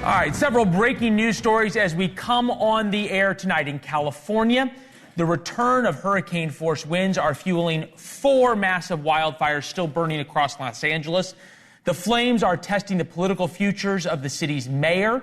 All right, several breaking news stories as we come on the air tonight. In California, the return of hurricane-force winds are fueling 4 massive wildfires still burning across Los Angeles. The flames are testing the political futures of the city's mayor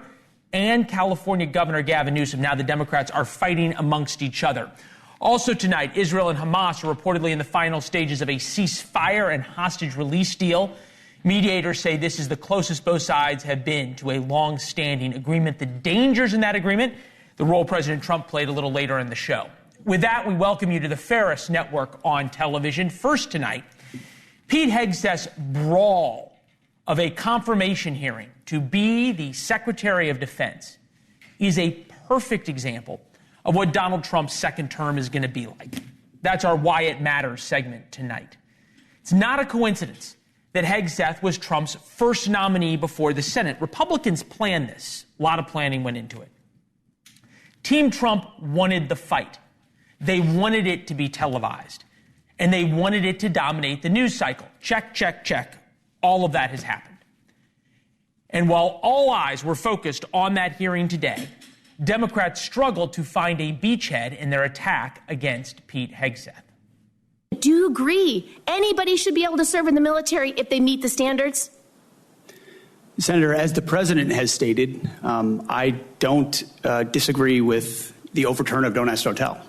and California Governor Gavin Newsom. Now the Democrats are fighting amongst each other. Also tonight, Israel and Hamas are reportedly in the final stages of a ceasefire and hostage release deal. Mediators say this is the closest both sides have been to a long-standing agreement. The dangers in that agreement, the role President Trump played a little later in the show. With that, we welcome you to the Ferris Network on television. First tonight, Pete Hegseth's brawl of a confirmation hearing to be the Secretary of Defense is a perfect example of what Donald Trump's second term is going to be like. That's our Why It Matters segment tonight. It's not a coincidence that Hegseth was Trump's first nominee before the Senate. Republicans planned this. A lot of planning went into it. Team Trump wanted the fight. They wanted it to be televised. And they wanted it to dominate the news cycle. Check, check, check. All of that has happened. And while all eyes were focused on that hearing today, Democrats struggled to find a beachhead in their attack against Pete Hegseth. Do you agree anybody should be able to serve in the military if they meet the standards? Senator, as the president has stated, I don't disagree with the overturn of Don't Ask, Don't Tell.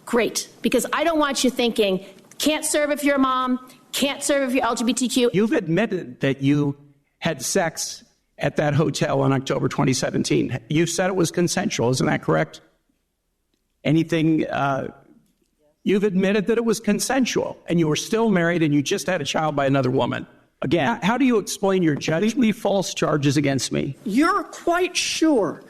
Great, because I don't want you thinking, can't serve if you're a mom, can't serve if you're LGBTQ. You've admitted that you had sex at that hotel in October 2017. You said it was consensual, isn't that correct? Anything... You've admitted that it was consensual, and you were still married, and you just had a child by another woman. Again, how do you explain your judicially false charges against me? You're quite sure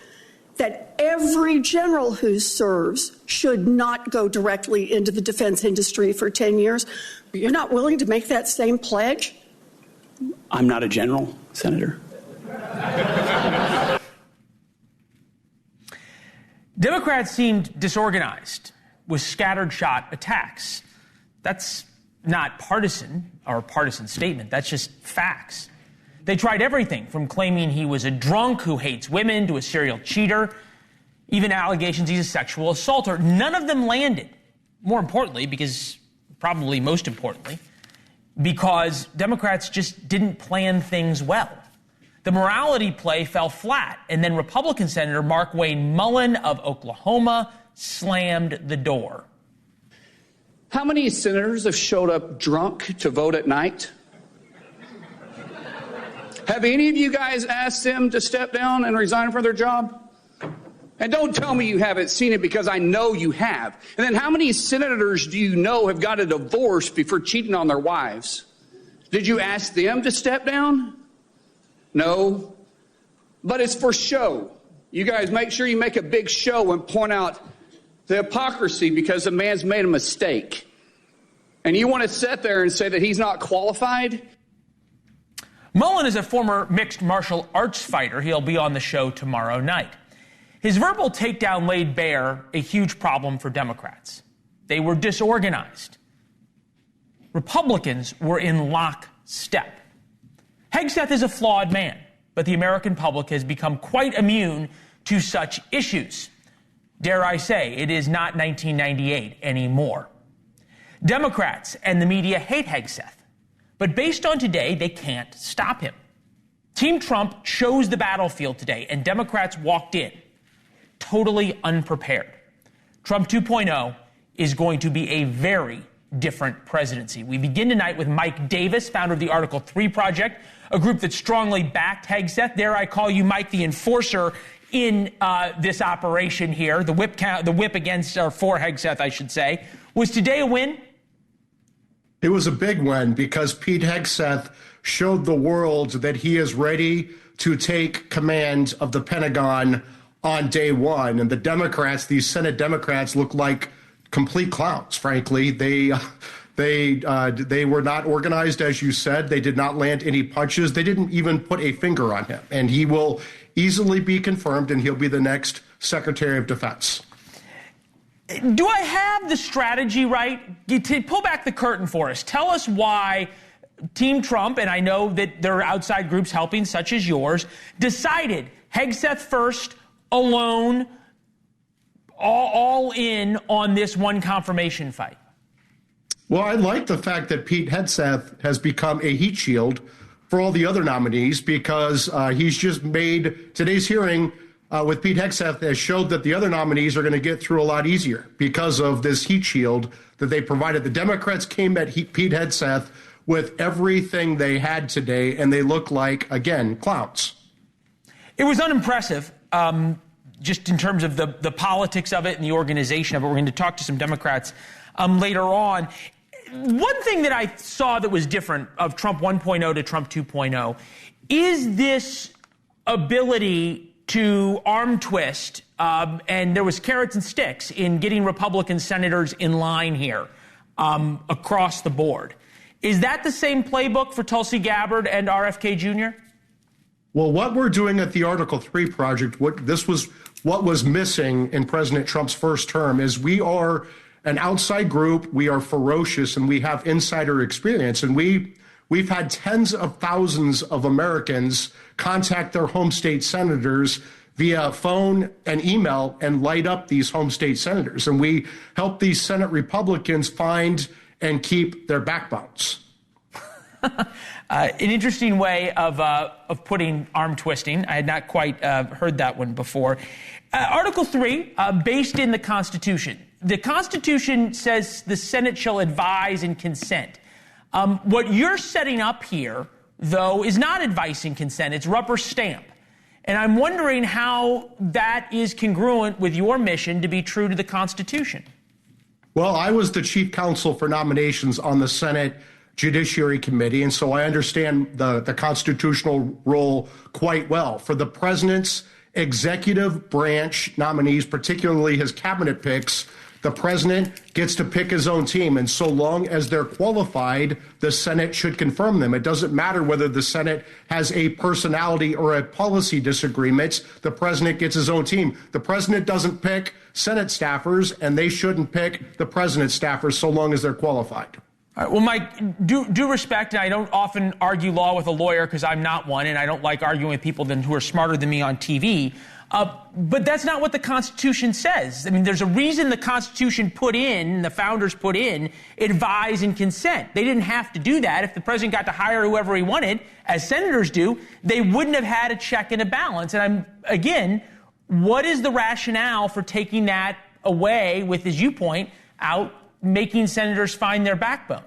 that every general who serves should not go directly into the defense industry for 10 years. You're not willing to make that same pledge? I'm not a general, Senator. Democrats seemed disorganized with scattered shot attacks. That's not partisan or a partisan statement. That's just facts. They tried everything from claiming he was a drunk who hates women to a serial cheater, even allegations he's a sexual assaulter. None of them landed. More importantly, probably most importantly, because Democrats just didn't plan things well. The morality play fell flat, and then Republican Senator Mark Wayne Mullen of Oklahoma slammed the door. How many senators have showed up drunk to vote at night? Have any of you guys asked them to step down and resign from their job? And don't tell me you haven't seen it, because I know you have. And then how many senators do you know have got a divorce before cheating on their wives? Did you ask them to step down? No. But it's for show. You guys make sure you make a big show and point out the hypocrisy because the man's made a mistake. And you want to sit there and say that he's not qualified? Mullen is a former mixed martial arts fighter. He'll be on the show tomorrow night. His verbal takedown laid bare a huge problem for Democrats. They were disorganized. Republicans were in lockstep. Hegseth is a flawed man, but the American public has become quite immune to such issues. Dare I say, it is not 1998 anymore. Democrats and the media hate Hegseth, but based on today, they can't stop him. Team Trump chose the battlefield today, and Democrats walked in totally unprepared. Trump 2.0 is going to be a very different presidency. We begin tonight with Mike Davis, founder of the Article 3 Project, a group that strongly backed Hegseth. Dare I call you, Mike, the enforcer in this operation here, the whip against, or for Hegseth, I should say. Was today a win? It was a big win because Pete Hegseth showed the world that he is ready to take command of the Pentagon on day one. And the Democrats, these Senate Democrats, look like complete clowns, frankly. They were not organized, as you said. They did not land any punches. They didn't even put a finger on him. And he will easily be confirmed, and he'll be the next Secretary of Defense. Do I have the strategy right? Pull back the curtain for us. Tell us why Team Trump, and I know that there are outside groups helping, such as yours, decided Hegseth first, alone, all in on this one confirmation fight? Well, I like the fact that Pete Hegseth has become a heat shield for all the other nominees, because he's just made today's hearing with Pete Hegseth has showed that the other nominees are going to get through a lot easier because of this heat shield that they provided. The Democrats came at Pete Hegseth with everything they had today, and they look like, again, clowns. It was unimpressive, just in terms of the politics of it and the organization of it. We're going to talk to some Democrats later on. One thing that I saw that was different of Trump 1.0 to Trump 2.0 is this ability to arm twist, and there was carrots and sticks in getting Republican senators in line here across the board. Is that the same playbook for Tulsi Gabbard and RFK Jr.? Well, what we're doing at the Article 3 project, what was missing in President Trump's first term, is we are an outside group, we are ferocious, and we have insider experience. And we've had tens of thousands of Americans contact their home state senators via phone and email and light up these home state senators. And we help these Senate Republicans find and keep their backbones. An interesting way of putting arm twisting. I had not quite heard that one before. Article 3, based in the Constitution. The Constitution says the Senate shall advise and consent. What you're setting up here, though, is not advice and consent. It's rubber stamp. And I'm wondering how that is congruent with your mission to be true to the Constitution. Well, I was the chief counsel for nominations on the Senate Judiciary Committee, and so I understand the constitutional role quite well. For the president's executive branch nominees, particularly his cabinet picks, the president gets to pick his own team, and so long as they're qualified, the Senate should confirm them. It doesn't matter whether the Senate has a personality or a policy disagreement. The president gets his own team. The president doesn't pick Senate staffers, and they shouldn't pick the president's staffers so long as they're qualified. All right, well, Mike, due respect, and I don't often argue law with a lawyer because I'm not one, and I don't like arguing with people who are smarter than me on TV. But that's not what the Constitution says. I mean, there's a reason the Constitution the founders put in, advise and consent. They didn't have to do that. If the president got to hire whoever he wanted, as senators do, they wouldn't have had a check and a balance. And again, what is the rationale for taking that away with, as you point out, making senators find their backbone?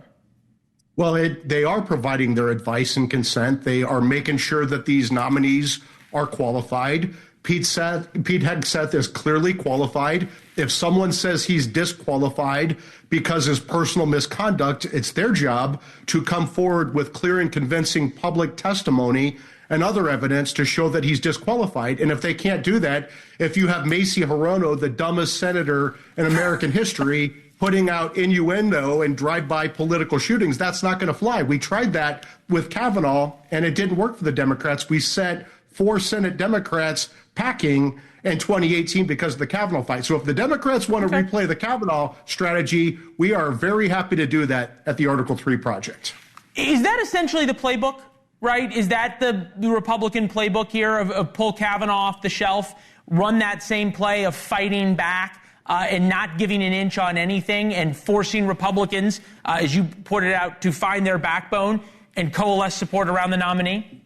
Well, they are providing their advice and consent. They are making sure that these nominees are qualified. Pete Hegseth is clearly qualified. If someone says he's disqualified because of his personal misconduct, it's their job to come forward with clear and convincing public testimony and other evidence to show that he's disqualified. And if they can't do that, if you have Macy Hirono, the dumbest senator in American history, putting out innuendo and drive-by political shootings, that's not going to fly. We tried that with Kavanaugh, and it didn't work for the Democrats. We sent 4 Senate Democrats packing in 2018 because of the Kavanaugh fight. So if the Democrats want to replay the Kavanaugh strategy, we are very happy to do that at the Article 3 project. Is that essentially the playbook, right? Is that the Republican playbook here of pull Kavanaugh off the shelf, run that same play of fighting back and not giving an inch on anything and forcing Republicans, as you put it out, to find their backbone and coalesce support around the nominee?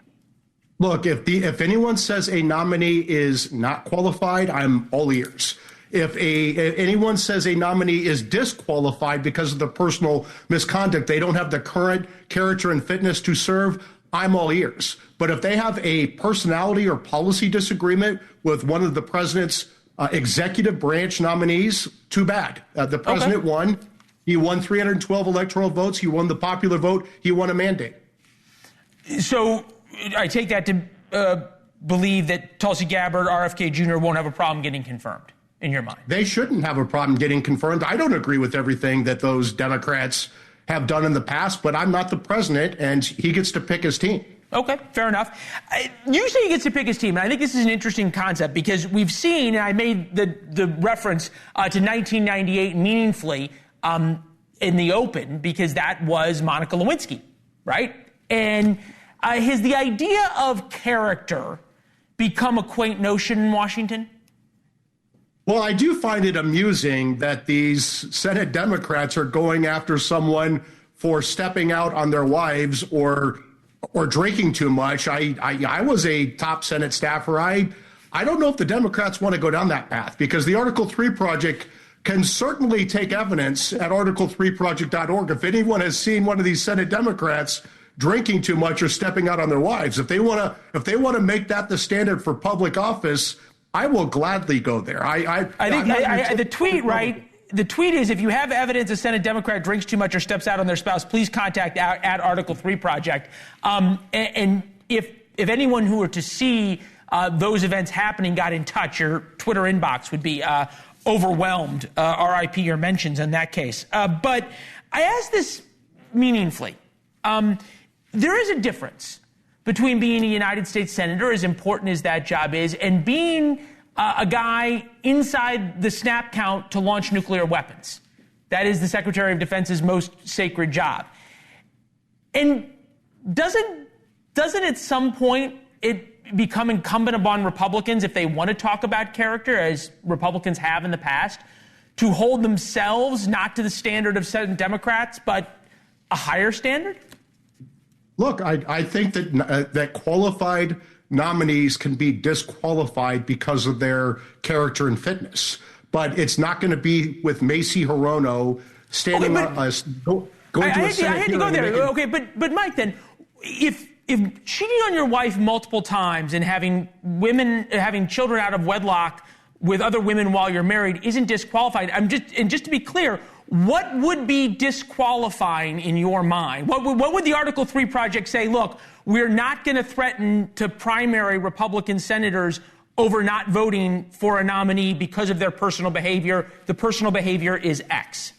Look, if anyone says a nominee is not qualified, I'm all ears. If anyone says a nominee is disqualified because of the personal misconduct, they don't have the current character and fitness to serve, I'm all ears. But if they have a personality or policy disagreement with one of the president's executive branch nominees, too bad. The president won. He won 312 electoral votes. He won the popular vote. He won a mandate. So I take that to believe that Tulsi Gabbard, RFK Jr. won't have a problem getting confirmed, in your mind. They shouldn't have a problem getting confirmed. I don't agree with everything that those Democrats have done in the past, but I'm not the president, and he gets to pick his team. Okay, fair enough. You say he gets to pick his team, and I think this is an interesting concept because we've seen, and I made the reference to 1998 meaningfully in the open because that was Monica Lewinsky, right? And has the idea of character become a quaint notion in Washington? Well, I do find it amusing that these Senate Democrats are going after someone for stepping out on their wives or drinking too much. I was a top Senate staffer. I don't know if the Democrats want to go down that path, because the Article 3 Project can certainly take evidence at article3project.org. If anyone has seen one of these Senate Democrats drinking too much or stepping out on their wives, if they want to make that the standard for public office, I will gladly go there. I think the tweet, right? The tweet is, if you have evidence a Senate Democrat drinks too much or steps out on their spouse, please contact at Article 3 Project. And if anyone who were to see those events happening got in touch, your Twitter inbox would be overwhelmed. RIP your mentions in that case. But I ask this meaningfully. There is a difference between being a United States Senator, as important as that job is, and being a guy inside the snap count to launch nuclear weapons. That is the Secretary of Defense's most sacred job. And doesn't at some point it become incumbent upon Republicans, if they want to talk about character, as Republicans have in the past, to hold themselves not to the standard of Senate Democrats, but a higher standard? Look, I think that qualified nominees can be disqualified because of their character and fitness, but it's not going to be with Macy Hirono standing going to a Senate. I had to go there. Okay, but Mike, then, if cheating on your wife multiple times and having children out of wedlock with other women while you're married isn't disqualified, just to be clear, what would be disqualifying in your mind? What would the Article 3 Project say? Look, we're not going to threaten to primary Republican senators over not voting for a nominee because of their personal behavior. The personal behavior is X.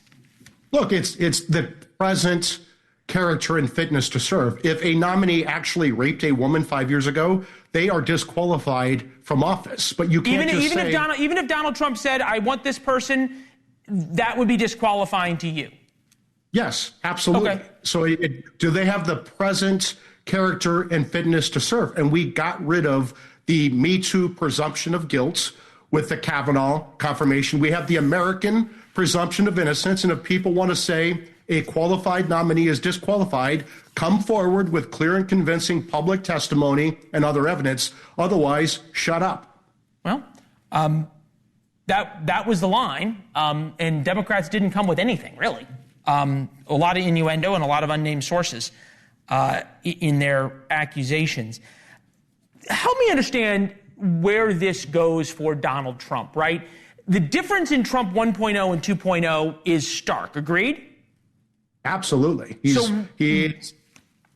Look, it's the present character and fitness to serve. If a nominee actually raped a woman 5 years ago, they are disqualified from office. But you can't even if Donald Trump said, I want this person, that would be disqualifying to you. Yes, absolutely. Okay. So do they have the present character and fitness to serve? And we got rid of the Me Too presumption of guilt with the Kavanaugh confirmation. We have the American presumption of innocence. And if people want to say a qualified nominee is disqualified, come forward with clear and convincing public testimony and other evidence. Otherwise, shut up. Well, that was the line, and Democrats didn't come with anything, really. A lot of innuendo and a lot of unnamed sources in their accusations. Help me understand where this goes for Donald Trump, right? The difference in Trump 1.0 and 2.0 is stark. Agreed? Absolutely.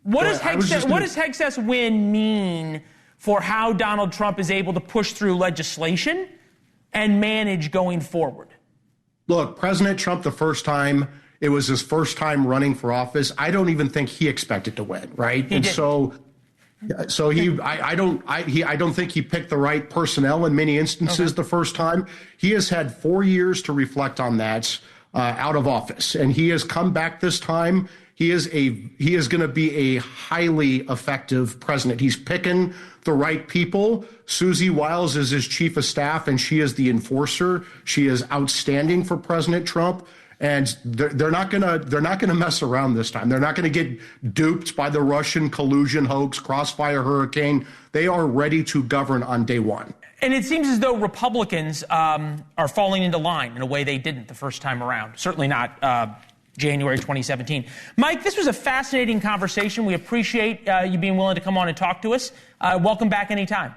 What does Hegseth's win mean for how Donald Trump is able to push through legislation and manage going forward? Look, President Trump, the first time, it was his first time running for office. I don't even think he expected to win, right? I don't think he picked the right personnel in many instances the first time. He has had 4 years to reflect on that out of office, and he has come back this time. He is going to be a highly effective president. He's picking the right people. Susie Wiles is his chief of staff, and she is the enforcer. She is outstanding for President Trump, and they're not going to mess around this time. They're not going to get duped by the Russian collusion hoax, Crossfire Hurricane. They are ready to govern on day one. And it seems as though Republicans are falling into line in a way they didn't the first time around. Certainly not January 2017. Mike, this was a fascinating conversation. We appreciate you being willing to come on and talk to us. Welcome back anytime.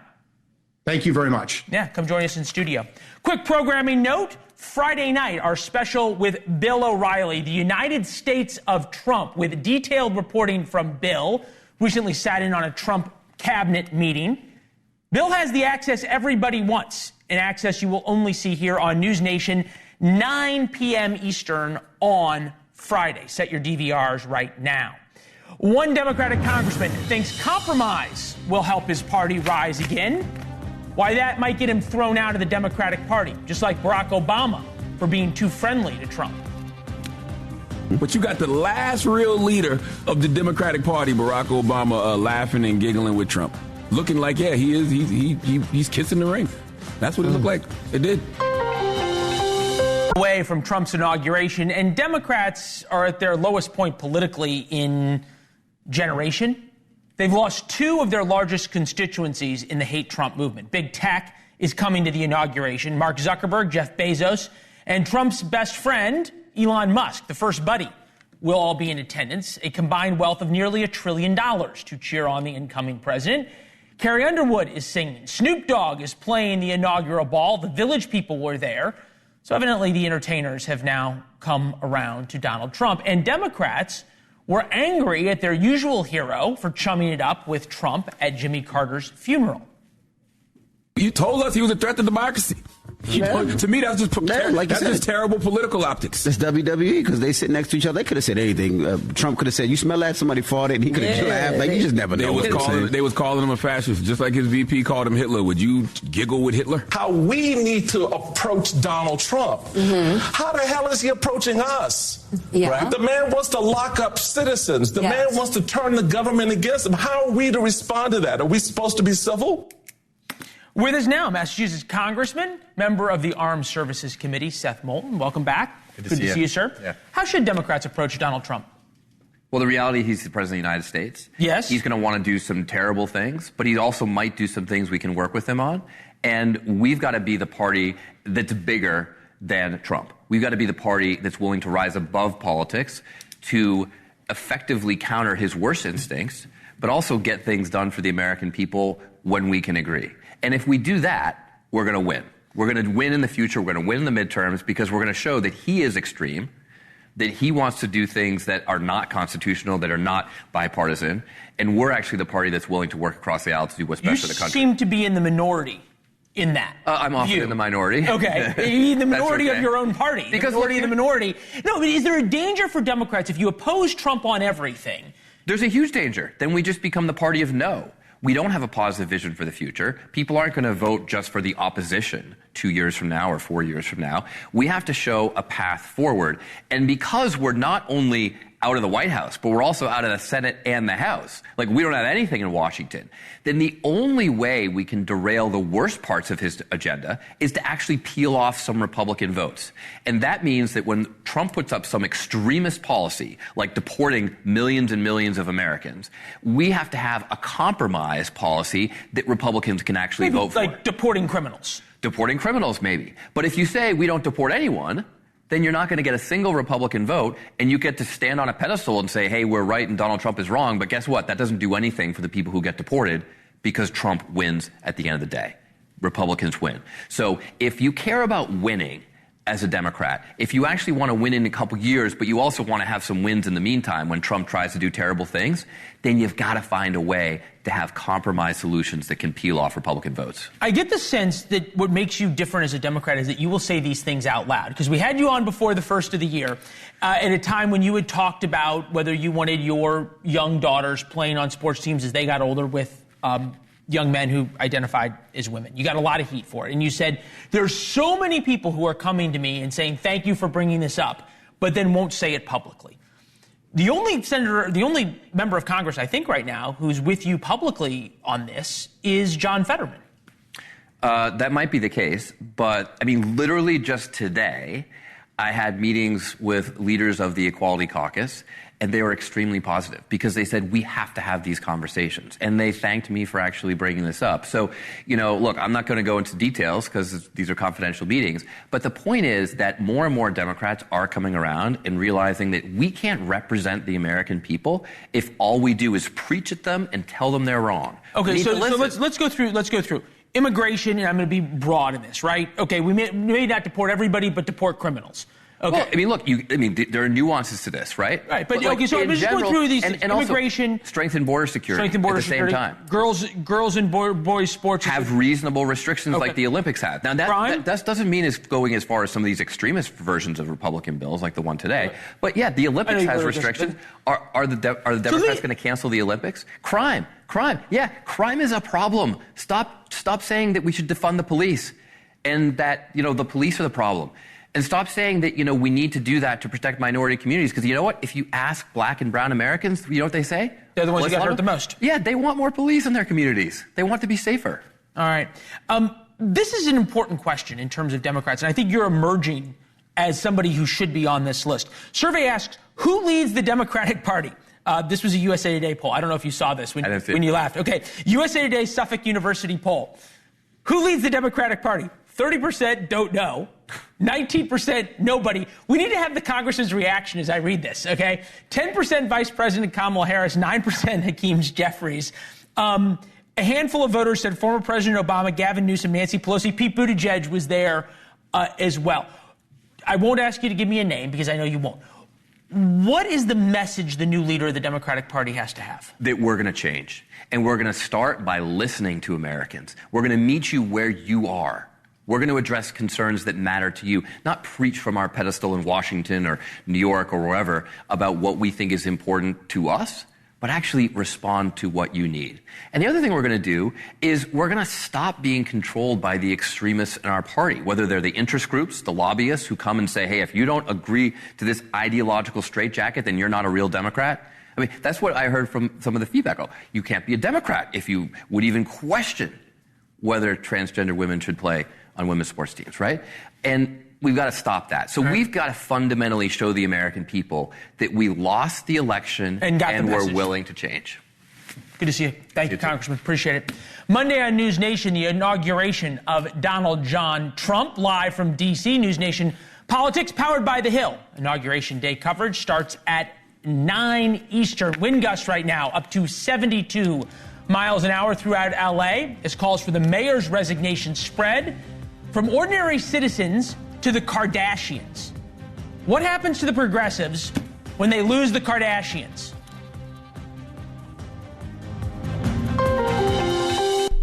Thank you very much. Yeah, come join us in studio. Quick programming note. Friday night, our special with Bill O'Reilly, the United States of Trump, with detailed reporting from Bill. Recently sat in on a Trump cabinet meeting. Bill has the access everybody wants, an access you will only see here on NewsNation, 9 p.m. Eastern on Friday. Set your DVRs right now. One Democratic congressman thinks compromise will help his party rise again. Why that might get him thrown out of the Democratic Party, just like Barack Obama for being too friendly to Trump. But you got the last real leader of the Democratic Party, Barack Obama, laughing and giggling with Trump. Looking like, yeah, he is. He's kissing the ring. That's what it looked like. It did. Away from Trump's inauguration, and Democrats are at their lowest point politically in generation. They've lost two of their largest constituencies in the hate Trump movement. Big tech is coming to the inauguration. Mark Zuckerberg, Jeff Bezos, and Trump's best friend, Elon Musk, the first buddy, will all be in attendance. A combined wealth of nearly $1 trillion to cheer on the incoming president. Carrie Underwood is singing. Snoop Dogg is playing the inaugural ball. The Village People were there. So evidently the entertainers have now come around to Donald Trump. And Democrats were angry at their usual hero for chumming it up with Trump at Jimmy Carter's funeral. You told us he was a threat to democracy. To me, that's just terrible political optics. It's WWE because they sit next to each other. They could have said anything. Trump could have said, "You smell that?" Somebody farted, and he could have laughed. Like, you just never know. They was calling him a fascist, just like his VP called him Hitler. Would you giggle with Hitler? How we need to approach Donald Trump. Mm-hmm. How the hell is he approaching us? Yeah. Right? The man wants to lock up citizens. The man wants to turn the government against him. How are we to respond to that? Are we supposed to be civil? With us now, Massachusetts Congressman, member of the Armed Services Committee, Seth Moulton. Welcome back. Good to see you, sir. Yeah. How should Democrats approach Donald Trump? Well, the reality, he's the president of the United States. Yes. He's going to want to do some terrible things, but he also might do some things we can work with him on. And we've got to be the party that's bigger than Trump. We've got to be the party that's willing to rise above politics to effectively counter his worst instincts, but also get things done for the American people when we can agree. And if we do that, we're going to win. We're going to win in the future. We're going to win in the midterms because we're going to show that he is extreme, that he wants to do things that are not constitutional, that are not bipartisan, and we're actually the party that's willing to work across the aisle to do what's best for the country. You seem to be in the minority in that. I'm often in the minority. Okay. The minority of your own party. Because the minority of the minority. No, but is there a danger for Democrats if you oppose Trump on everything? There's a huge danger. Then we just become the party of no. We don't have a positive vision for the future. People aren't going to vote just for the opposition 2 years from now or 4 years from now. We have to show a path forward. And because we're not only out of the White House, but we're also out of the Senate and the House, like we don't have anything in Washington, then the only way we can derail the worst parts of his agenda is to actually peel off some Republican votes. And that means that when Trump puts up some extremist policy, like deporting millions and millions of Americans, we have to have a compromise policy that Republicans can actually vote for. Like deporting criminals. Deporting criminals, maybe. But if you say we don't deport anyone, then you're not going to get a single Republican vote, and you get to stand on a pedestal and say, hey, we're right and Donald Trump is wrong. But guess what? That doesn't do anything for the people who get deported because Trump wins at the end of the day. Republicans win. So if you care about winning as a Democrat, if you actually want to win in a couple years, but you also want to have some wins in the meantime when Trump tries to do terrible things, then you've got to find a way to have compromise solutions that can peel off Republican votes. I get the sense that what makes you different as a Democrat is that you will say these things out loud. Because we had you on before the first of the year at a time when you had talked about whether you wanted your young daughters playing on sports teams as they got older with young men who identified as women. You got a lot of heat for it. And you said, there's so many people who are coming to me and saying, thank you for bringing this up, but then won't say it publicly. The only member of Congress, I think right now, who's with you publicly on this is John Fetterman. That might be the case, but I mean, literally just today, I had meetings with leaders of the Equality Caucus, and they were extremely positive because they said, we have to have these conversations. And they thanked me for actually bringing this up. So, look, I'm not going to go into details because these are confidential meetings. But the point is that more and more Democrats are coming around and realizing that we can't represent the American people if all we do is preach at them and tell them they're wrong. Okay, so let's go through. Immigration, and I'm going to be broad in this, right? Okay, we may not deport everybody, but deport criminals. Okay. Well, I mean, look, there are nuances to this, right? Right, but okay, so I'm just going through these and immigration, also strengthen border security at the same time. Girls and boys sports have reasonable restrictions like the Olympics have. Now that doesn't mean it's going as far as some of these extremist versions of Republican bills like the one today. But yeah, the Olympics has restrictions. Are the Democrats going to cancel the Olympics? Crime. Yeah, crime is a problem. Stop saying that we should defund the police and that the police are the problem. And stop saying that, we need to do that to protect minority communities. Because you know what? If you ask black and brown Americans, you know what they say? They're the ones who got hurt the most. Yeah, they want more police in their communities. They want to be safer. All right. This is an important question in terms of Democrats, and I think you're emerging as somebody who should be on this list. Survey asks, who leads the Democratic Party? This was a USA Today poll. I don't know if you saw this when you laughed. Okay, USA Today Suffolk University poll. Who leads the Democratic Party? 30% don't know. 19% nobody. We need to have the congressman's reaction as I read this, okay? 10% Vice President Kamala Harris, 9% Hakeem Jeffries. A handful of voters said former President Obama, Gavin Newsom, Nancy Pelosi, Pete Buttigieg was there as well. I won't ask you to give me a name because I know you won't. What is the message the new leader of the Democratic Party has to have? That we're going to change. And we're going to start by listening to Americans. We're going to meet you where you are. We're going to address concerns that matter to you, not preach from our pedestal in Washington or New York or wherever about what we think is important to us, but actually respond to what you need. And the other thing we're going to do is we're going to stop being controlled by the extremists in our party, whether they're the interest groups, the lobbyists who come and say, hey, if you don't agree to this ideological straitjacket, then you're not a real Democrat. I mean, that's what I heard from some of the feedback. Oh, you can't be a Democrat if you would even question whether transgender women should play on women's sports teams, right? And we've got to stop that. So we've got to fundamentally show the American people that we lost the election and we're willing to change. Good to see you. Thank you, Congressman. Appreciate it. Monday on NewsNation, the inauguration of Donald John Trump, live from D.C. NewsNation Politics, powered by The Hill. Inauguration Day coverage starts at 9 Eastern. Wind gusts right now up to 72 miles an hour throughout L.A. as calls for the mayor's resignation spread from ordinary citizens to the Kardashians. What happens to the progressives when they lose the Kardashians?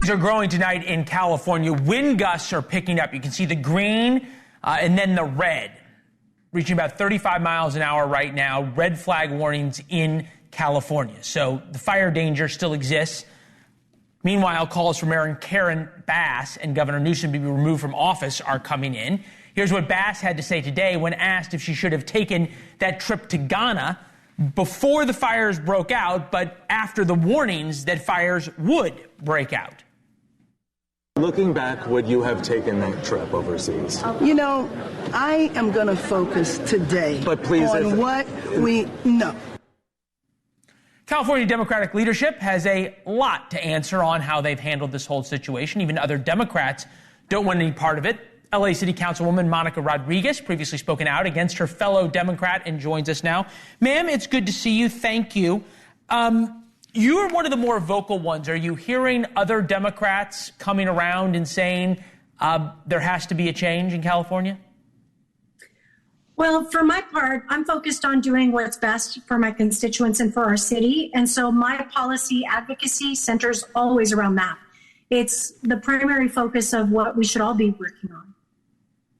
Are growing tonight in California. Wind gusts are picking up. You can see the green and then the red, reaching about 35 miles an hour right now. Red flag warnings in California. So the fire danger still exists. Meanwhile, calls for Mayor Karen Bass and Governor Newsom to be removed from office are coming in. Here's what Bass had to say today when asked if she should have taken that trip to Ghana before the fires broke out, but after the warnings that fires would break out. Looking back, would you have taken that trip overseas? I am going to focus today on what we know. California Democratic leadership has a lot to answer on how they've handled this whole situation. Even other Democrats don't want any part of it. LA City Councilwoman Monica Rodriguez previously spoken out against her fellow Democrat and joins us now. Ma'am, it's good to see you. Thank you. You're one of the more vocal ones. Are you hearing other Democrats coming around and saying there has to be a change in California? Well, for my part, I'm focused on doing what's best for my constituents and for our city. And so my policy advocacy centers always around that. It's the primary focus of what we should all be working on.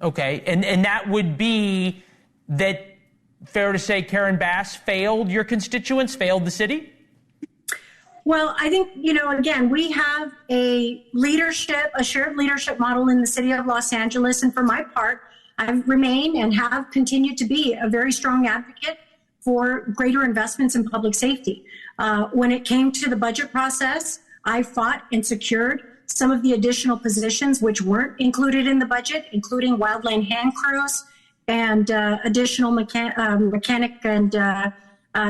Okay. And that would be that, fair to say, Karen Bass failed your constituents, failed the city? Well, I think, again, we have a shared leadership model in the city of Los Angeles. And for my part, I've remained and have continued to be a very strong advocate for greater investments in public safety. When it came to the budget process, I fought and secured some of the additional positions which weren't included in the budget, including wildland hand crews and additional mechanic and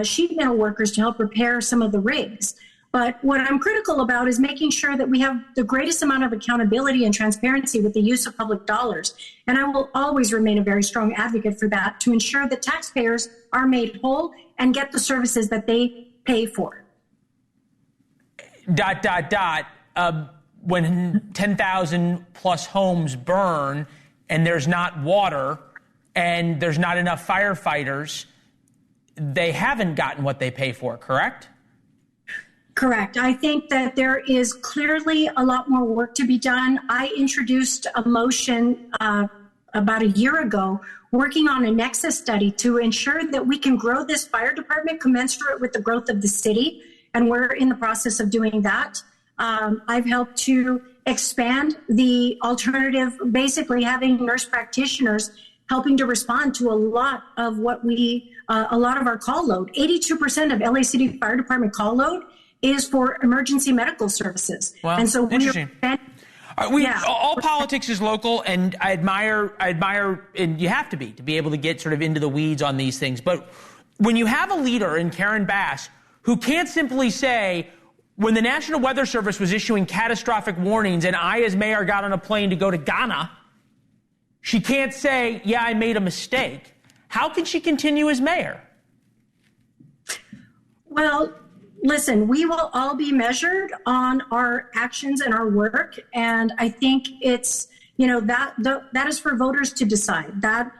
sheet metal workers to help repair some of the rigs. But what I'm critical about is making sure that we have the greatest amount of accountability and transparency with the use of public dollars. And I will always remain a very strong advocate for that to ensure that taxpayers are made whole and get the services that they pay for. ... When 10,000 plus homes burn and there's not water and there's not enough firefighters, they haven't gotten what they pay for, correct? Correct. I think that there is clearly a lot more work to be done. I introduced a motion about a year ago working on a nexus study to ensure that we can grow this fire department commensurate with the growth of the city. And we're in the process of doing that. I've helped to expand the alternative, basically having nurse practitioners helping to respond to a lot of a lot of our call load. 82% of LA City Fire Department call load is for emergency medical services. Well, and so interesting. All politics is local, and I admire, and you have to be able to get sort of into the weeds on these things. But when you have a leader in Karen Bass who can't simply say, when the National Weather Service was issuing catastrophic warnings and I, as mayor, got on a plane to go to Ghana, she can't say, yeah, I made a mistake. How can she continue as mayor? Well, listen, we will all be measured on our actions and our work. And I think it's, that is for voters to decide. That,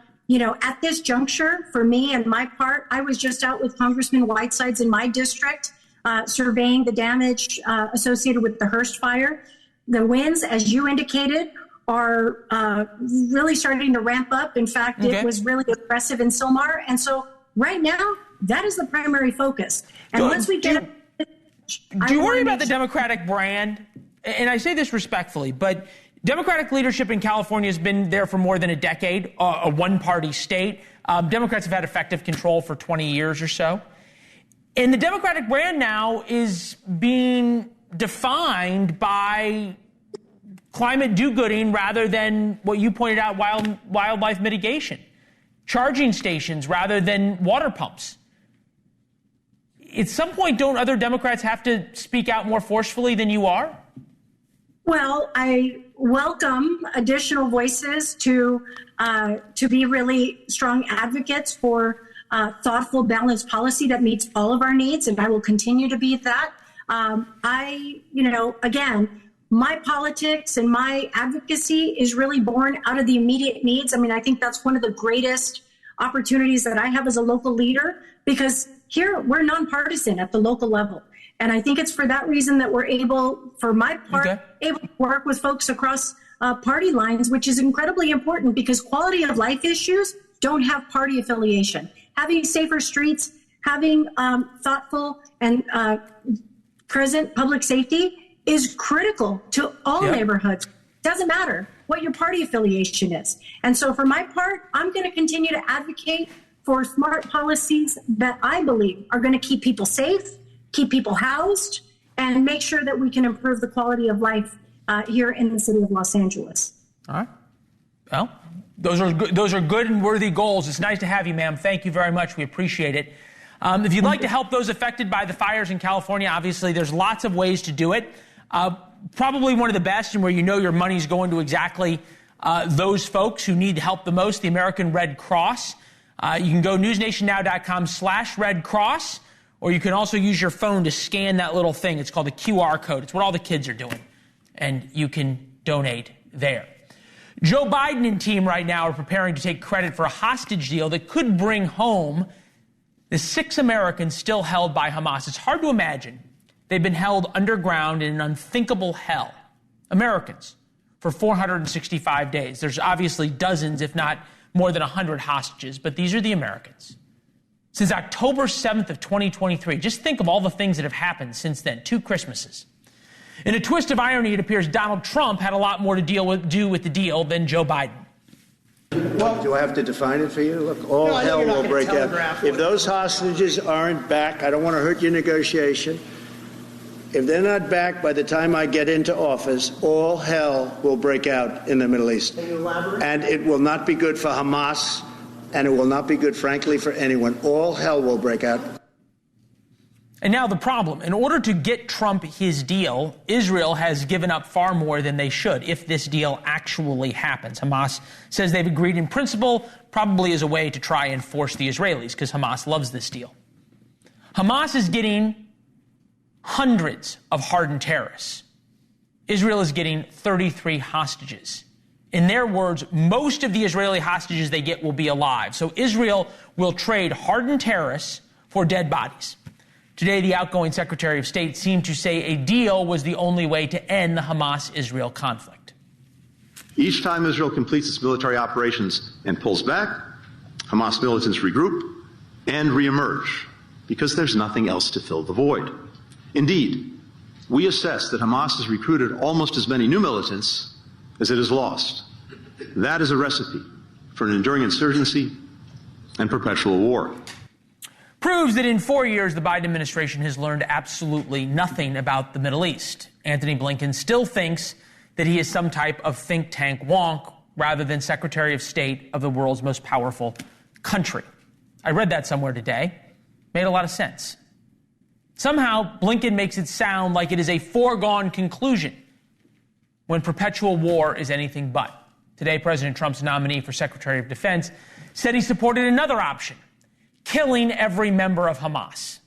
at this juncture, for me and my part, I was just out with Congressman Whitesides in my district, surveying the damage associated with the Hearst fire. The winds, as you indicated, are really starting to ramp up. In fact, It was really aggressive in Sylmar. And so right now, that is the primary focus. And once we get... Do you worry about the Democratic brand? And I say this respectfully, but Democratic leadership in California has been there for more than a decade, a one-party state. Democrats have had effective control for 20 years or so. And the Democratic brand now is being defined by climate do-gooding rather than what you pointed out, wildlife mitigation, charging stations rather than water pumps. At some point, don't other Democrats have to speak out more forcefully than you are? Well, I welcome additional voices to be really strong advocates for thoughtful, balanced policy that meets all of our needs, and I will continue to be that. Again, my politics and my advocacy is really born out of the immediate needs. I mean, I think that's one of the greatest opportunities that I have as a local leader, because here we're nonpartisan at the local level. And I think it's for that reason that we're able, for my part, able to work with folks across party lines, which is incredibly important because quality of life issues don't have party affiliation. Having safer streets, having thoughtful and present public safety is critical to all neighborhoods. Doesn't matter what your party affiliation is. And so for my part, I'm going to continue to advocate for smart policies that I believe are going to keep people safe, keep people housed, and make sure that we can improve the quality of life here in the city of Los Angeles. All right. Well, those are good and worthy goals. It's nice to have you, ma'am. Thank you very much. We appreciate it. If you'd like to help those affected by the fires in California, obviously there's lots of ways to do it. Probably one of the best, and where you know your money's going to exactly those folks who need help the most, the American Red Cross. You can go newsnationnow.com/Red Cross, or you can also use your phone to scan that little thing. It's called the QR code. It's what all the kids are doing, and you can donate there. Joe Biden and team right now are preparing to take credit for a hostage deal that could bring home the 6 Americans still held by Hamas. It's hard to imagine. They've been held underground in an unthinkable hell, Americans, for 465 days. There's obviously dozens, if not more than 100 hostages, but these are the Americans. Since October 7th of 2023, just think of all the things that have happened since then, 2 Christmases. In a twist of irony, it appears Donald Trump had a lot more to do with the deal than Joe Biden. Well, do I have to define it for you? Look, all hell will break out. If those hostages aren't back, I don't want to hurt your negotiation. If they're not back by the time I get into office, all hell will break out in the Middle East. Can you elaborate? And it will not be good for Hamas, and it will not be good, frankly, for anyone. All hell will break out. And now the problem. In order to get Trump his deal, Israel has given up far more than they should if this deal actually happens. Hamas says they've agreed in principle, probably as a way to try and force the Israelis, because Hamas loves this deal. Hamas is getting hundreds of hardened terrorists. Israel is getting 33 hostages. In their words, most of the Israeli hostages they get will be alive. So Israel will trade hardened terrorists for dead bodies. Today, the outgoing Secretary of State seemed to say a deal was the only way to end the Hamas-Israel conflict. Each time Israel completes its military operations and pulls back, Hamas militants regroup and reemerge because there's nothing else to fill the void. Indeed, we assess that Hamas has recruited almost as many new militants as it has lost. That is a recipe for an enduring insurgency and perpetual war. Proves that in 4 years, the Biden administration has learned absolutely nothing about the Middle East. Anthony Blinken still thinks that he is some type of think tank wonk rather than Secretary of State of the world's most powerful country. I read that somewhere today. Made a lot of sense. Somehow, Blinken makes it sound like it is a foregone conclusion when perpetual war is anything but. Today, President Trump's nominee for Secretary of Defense said he supported another option, killing every member of Hamas.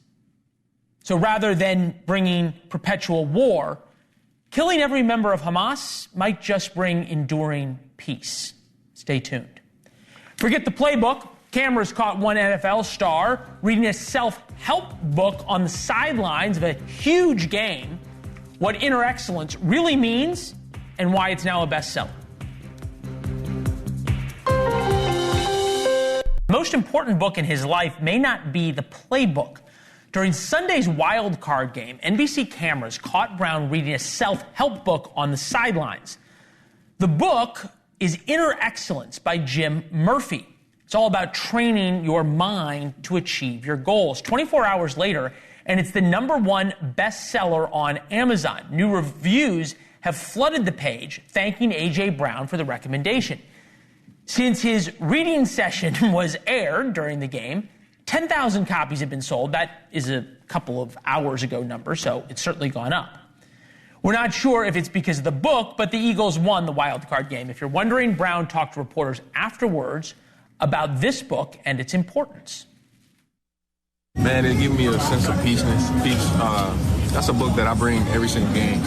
So rather than bringing perpetual war, killing every member of Hamas might just bring enduring peace. Stay tuned. Forget the playbook. Cameras caught one NFL star reading a self-help book on the sidelines of a huge game, what inner excellence really means, and why it's now a bestseller. The most important book in his life may not be the playbook. During Sunday's wild card game, NBC cameras caught Brown reading a self-help book on the sidelines. The book is Inner Excellence by Jim Murphy. It's all about training your mind to achieve your goals. 24 hours later, and it's the #1 bestseller on Amazon. New reviews have flooded the page, thanking A.J. Brown for the recommendation. Since his reading session was aired during the game, 10,000 copies have been sold. That is a couple of hours ago number, so it's certainly gone up. We're not sure if it's because of the book, but the Eagles won the wild card game. If you're wondering, Brown talked to reporters afterwards about this book and its importance. Man, it gives me a sense of peace. That's a book that I bring every single game.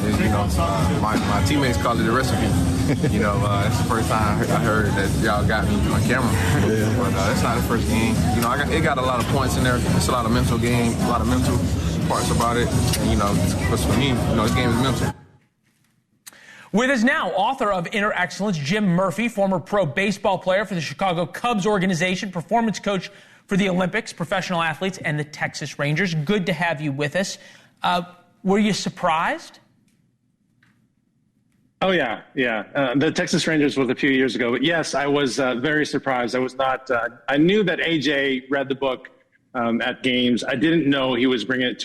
My teammates call it a recipe. That's the first time I heard that y'all got me on camera. But it's not the first game. It got a lot of points in there. It's a lot of mental game, a lot of mental parts about it. And, for me, this game is mental. With us now, author of Inner Excellence, Jim Murphy, former pro baseball player for the Chicago Cubs organization, performance coach for the Olympics, professional athletes, and the Texas Rangers. Good to have you with us. Were you surprised? Oh, yeah. The Texas Rangers was a few years ago. But yes, I was very surprised. I was not. I knew that AJ read the book at games. I didn't know he was bringing it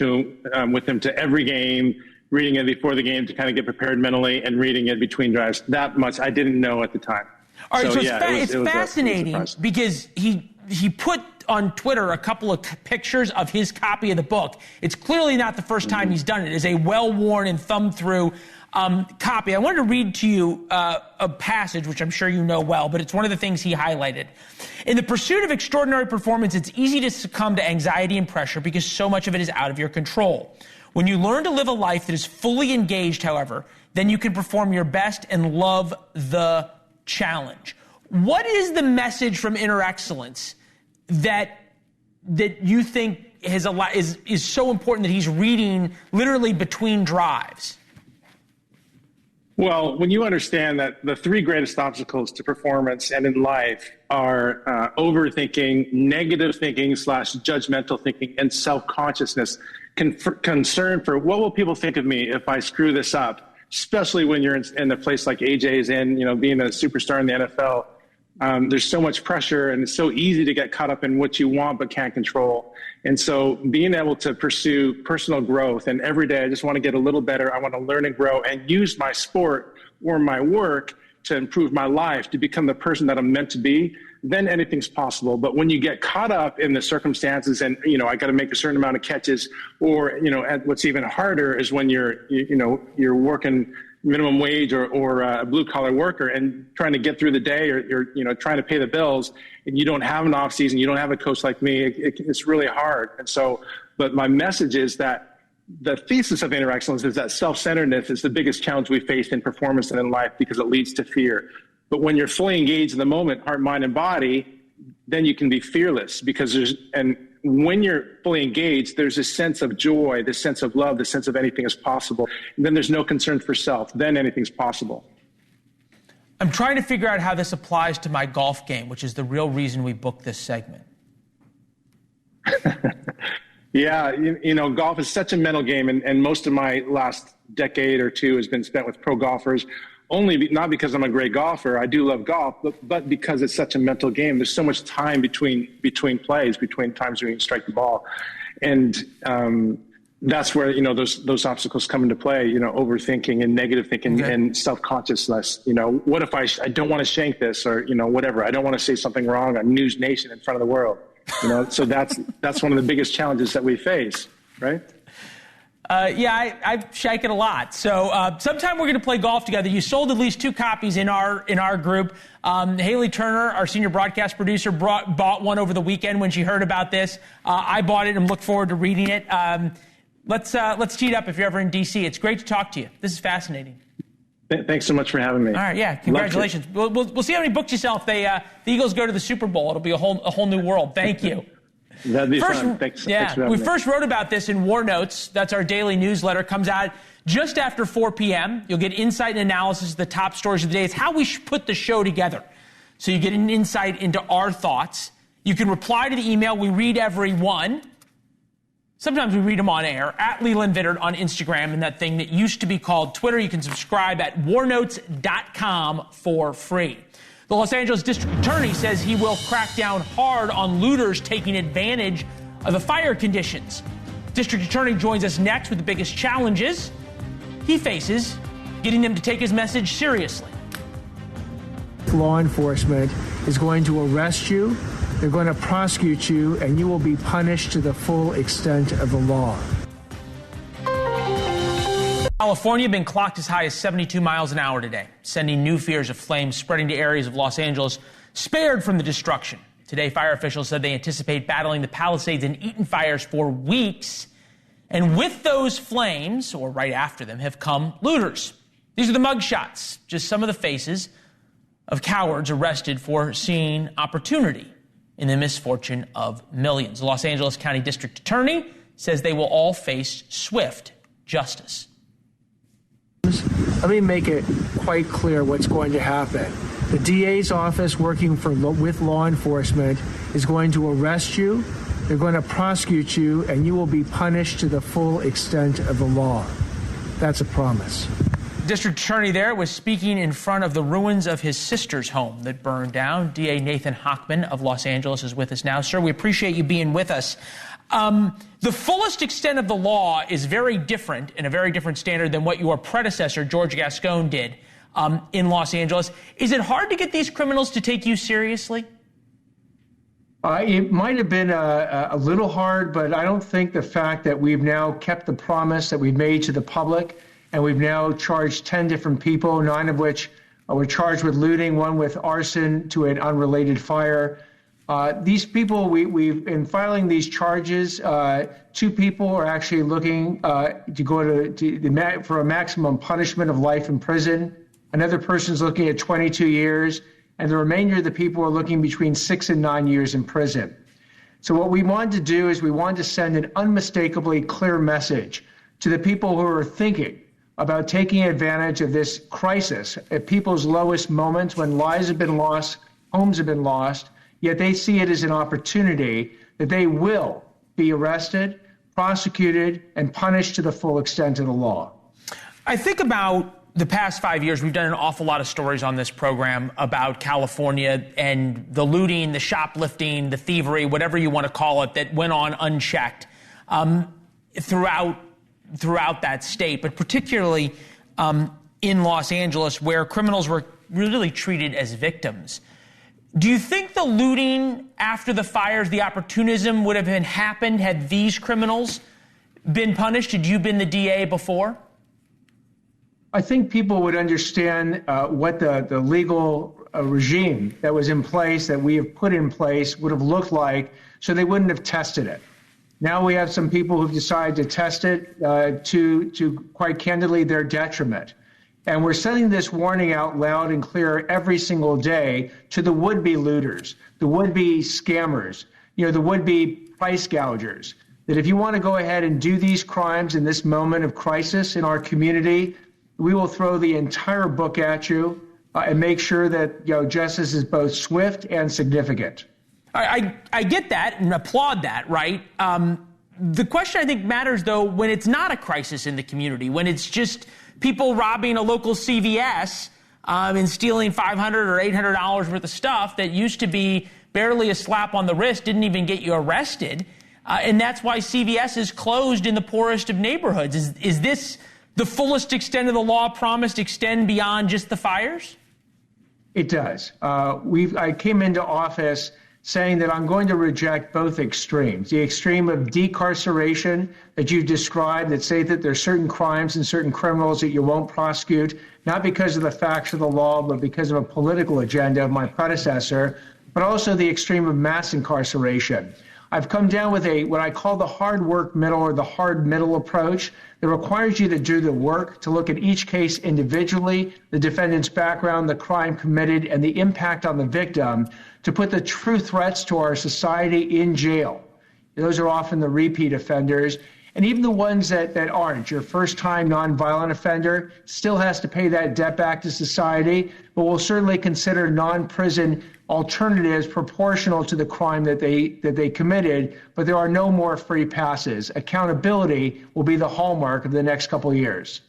with him to every game, reading it before the game to kind of get prepared mentally and reading it between drives. That much I didn't know at the time. All right, so it's fascinating because he put on Twitter a couple of pictures of his copy of the book. It's clearly not the first time he's done it. It's a well-worn and thumbed-through copy. I wanted to read to you a passage, which I'm sure you know well, but it's one of the things he highlighted. In the pursuit of extraordinary performance, it's easy to succumb to anxiety and pressure because so much of it is out of your control. When you learn to live a life that is fully engaged, however, then you can perform your best and love the challenge. What is the message from Inner Excellence that you think is so important that he's reading literally between drives? Well, when you understand that the three greatest obstacles to performance and in life are overthinking, negative thinking / judgmental thinking, and self-consciousness, concern for what will people think of me if I screw this up, especially when you're in a place like AJ's in, being a superstar in the NFL. There's so much pressure, and it's so easy to get caught up in what you want but can't control. And so being able to pursue personal growth, and every day I just want to get a little better. I want to learn and grow and use my sport or my work to improve my life, to become the person that I'm meant to be, then anything's possible. But when you get caught up in the circumstances and, I got to make a certain amount of catches, or, what's even harder is when you're working minimum wage or a blue collar worker and trying to get through the day, or you're trying to pay the bills, and you don't have an off season, you don't have a coach like me. It's really hard. And so, but my message is that the thesis of Inner Excellence is that self-centeredness is the biggest challenge we face in performance and in life because it leads to fear. But when you're fully engaged in the moment, heart, mind, and body, then you can be fearless and when you're fully engaged, there's this sense of joy, this sense of love, this sense of anything is possible. And then there's no concern for self. Then anything's possible. I'm trying to figure out how this applies to my golf game, which is the real reason we booked this segment. Yeah, golf is such a mental game, and most of my last decade or two has been spent with pro golfers not because I'm a great golfer. I do love golf, but because it's such a mental game. There's so much time between plays, between times when you strike the ball. And that's where, those obstacles come into play, overthinking and negative thinking and self-consciousness. What if I don't want to shank this, or, whatever. I don't want to say something wrong on NewsNation in front of the world. So that's one of the biggest challenges that we face, right? I shank it a lot. So sometime we're going to play golf together. You sold at least 2 copies in our group. Haley Turner, our senior broadcast producer, bought one over the weekend when she heard about this. I bought it and look forward to reading it. Let's tee it up if you're ever in D.C. It's great to talk to you. This is fascinating. Thanks so much for having me. All right, yeah, congratulations. We'll see how many books you sell if the Eagles go to the Super Bowl. It'll be a whole new world. Thank you. That'd be fun. Thanks for having me. First wrote about this in War Notes. That's our daily newsletter. Comes out just after 4 p.m. You'll get insight and analysis of the top stories of the day. It's how we put the show together. So you get an insight into our thoughts. You can reply to the email. We read every one. Sometimes we read them on air. At Leland Vittert on Instagram, and that thing that used to be called Twitter. You can subscribe at warnotes.com for free. The Los Angeles District Attorney says he will crack down hard on looters taking advantage of the fire conditions. District Attorney joins us next with the biggest challenges he faces, getting them to take his message seriously. Law enforcement is going to arrest you, they're going to prosecute you, and you will be punished to the full extent of the law. California been clocked as high as 72 miles an hour today, sending new fears of flames spreading to areas of Los Angeles spared from the destruction. Today, fire officials said they anticipate battling the Palisades and Eaton fires for weeks. And with those flames, or right after them, have come looters. These are the mugshots, just some of the faces of cowards arrested for seeing opportunity in the misfortune of millions. The Los Angeles County District Attorney says they will all face swift justice. Let me make it quite clear what's going to happen. The DA's office, working with law enforcement, is going to arrest you, they're going to prosecute you, and you will be punished to the full extent of the law. That's a promise. District Attorney there was speaking in front of the ruins of his sister's home that burned down. DA Nathan Hochman of Los Angeles is with us now. Sir, we appreciate you being with us. The fullest extent of the law is very different and a very different standard than what your predecessor, George Gascon, did in Los Angeles. Is it hard to get these criminals to take you seriously? It might have been a little hard, but I don't think the fact that we've now kept the promise that we've made to the public, and we've now charged 10 different people, 9 of which were charged with looting, 1 with arson to an unrelated fire. These people, we've in filing these charges, 2 people are actually looking to go for a maximum punishment of life in prison. Another person's looking at 22 years, and the remainder of the people are looking between 6 and 9 years in prison. So what we wanted to do is we wanted to send an unmistakably clear message to the people who are thinking about taking advantage of this crisis at people's lowest moments when lives have been lost, homes have been lost, yet they see it as an opportunity that they will be arrested, prosecuted, and punished to the full extent of the law. I think about the past 5 years, we've done an awful lot of stories on this program about California and the looting, the shoplifting, the thievery, whatever you want to call it, that went on unchecked throughout that state, but particularly in Los Angeles, where criminals were really treated as victims. Do you think the looting after the fires, the opportunism would have happened had these criminals been punished? Had you been the DA before? I think people would understand what the legal regime that was in place, that we have put in place, would have looked like, so they wouldn't have tested it. Now we have some people who've decided to test it to quite candidly, their detriment. And we're sending this warning out loud and clear every single day to the would-be looters, the would-be scammers, the would-be price gougers, that if you want to go ahead and do these crimes in this moment of crisis in our community, we will throw the entire book at you and make sure that justice is both swift and significant. I get that and applaud that, right? The question I think matters, though, when it's not a crisis in the community, when it's just people robbing a local CVS and stealing $500 or $800 worth of stuff that used to be barely a slap on the wrist, didn't even get you arrested. And that's why CVS is closed in the poorest of neighborhoods. Is this the fullest extent of the law promised extend beyond just the fires? It does. I came into office saying that I'm going to reject both extremes. The extreme of decarceration that you described, that say that there's certain crimes and certain criminals that you won't prosecute, not because of the facts of the law, but because of a political agenda of my predecessor, but also the extreme of mass incarceration. I've come down with what I call the hard work middle, or the hard middle approach, that requires you to do the work, to look at each case individually, the defendant's background, the crime committed, and the impact on the victim, to put the true threats to our society in jail. Those are often the repeat offenders. And even the ones that aren't. Your first-time nonviolent offender still has to pay that debt back to society, but we'll certainly consider non-prison alternatives proportional to the crime that they committed, but there are no more free passes. Accountability will be the hallmark of the next couple of years.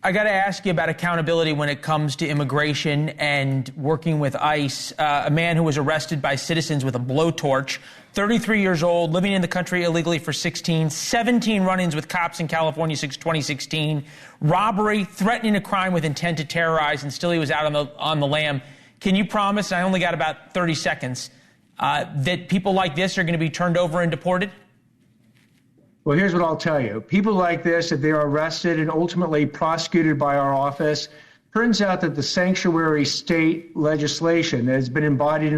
I got to ask you about accountability when it comes to immigration and working with ICE. A man who was arrested by citizens with a blowtorch, 33 years old, living in the country illegally for 17 run-ins with cops in California since 2016, robbery, threatening a crime with intent to terrorize, and still he was out on the lam. Can you promise, I only got about 30 seconds, that people like this are going to be turned over and deported? Well, here's what I'll tell you. People like this, if they are arrested and ultimately prosecuted by our office, turns out that the sanctuary state legislation that has been embodied in